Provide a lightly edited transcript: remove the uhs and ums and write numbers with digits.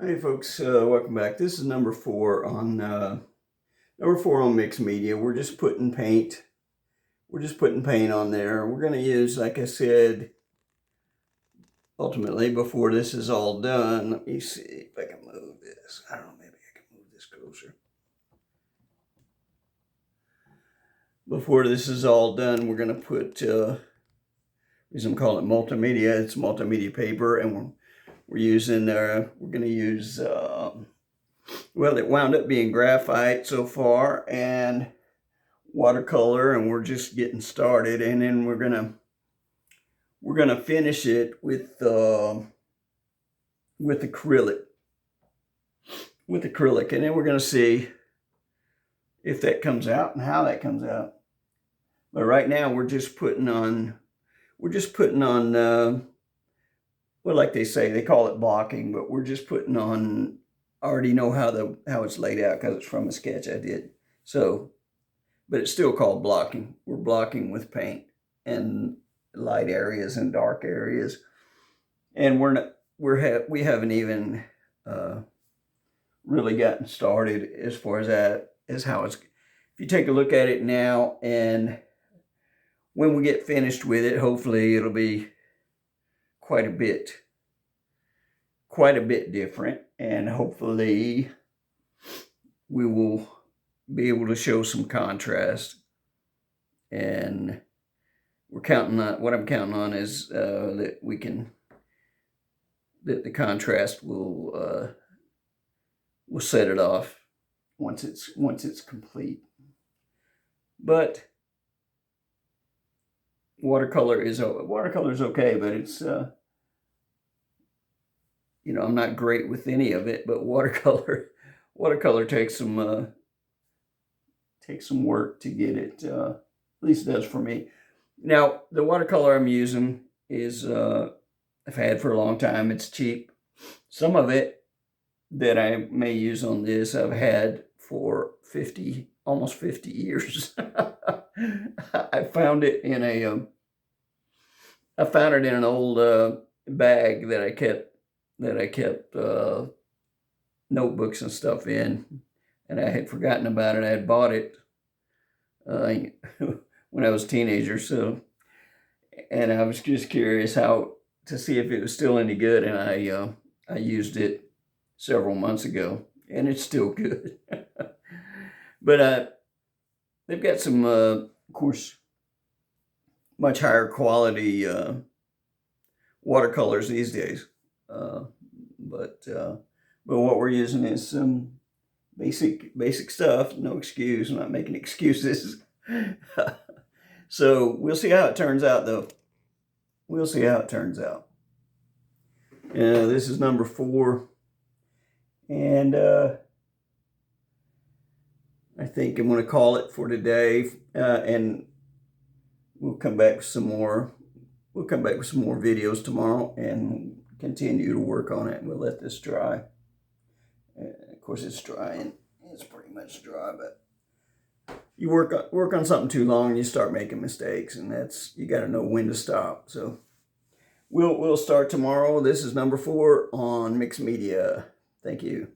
Hey folks, welcome back. This is number four on mixed media. We're just putting paint. We're just putting paint on there. We're going to use, like I said, ultimately before this is all done. Let me see if I can move this. I don't know, maybe I can move this closer. Before this is all done, we're going to put, reason I'm calling it multimedia. It's multimedia paper, and we're using, we're going to use, well, it wound up being graphite so far and watercolor, and we're just getting started. And then we're gonna finish it with acrylic, and then we're gonna see if that comes out and how that comes out. But right now we're just putting on well, like they say, they call it blocking, but we're just putting on. I already know how it's laid out because it's from a sketch I did. So, but it's still called blocking. We're blocking with paint and light areas and dark areas, and we haven't even really gotten started as far as that, as how it's. If you take a look at it now, and when we get finished with it, hopefully it'll be quite a bit different, and hopefully we will be able to show some contrast. And what I'm counting on is that the contrast will set it off once it's complete. But watercolor is okay, but it's I'm not great with any of it, but watercolor takes some work to get it. At least it does for me. Now, the watercolor I'm using is I've had for a long time. It's cheap. Some of it that I may use on this I've had for almost 50 years. I found it in an old bag that I kept notebooks and stuff in, and I had forgotten about it. I had bought it when I was a teenager, and I was just curious to see if it was still any good, and I used it several months ago, and it's still good. But they've got some, of course, much higher quality watercolors these days. But what we're using is some basic stuff. No excuse. I'm not making excuses. So we'll see how it turns out, though. We'll see how it turns out. This is number 4, and I think I'm going to call it for today, and we'll come back with some more. We'll come back with some more videos tomorrow and continue to work on it. We'll let this dry. Of course, it's drying. It's pretty much dry, but you work on something too long, you start making mistakes, and you got to know when to stop. So we'll start tomorrow. This is number 4 on mixed media. Thank you.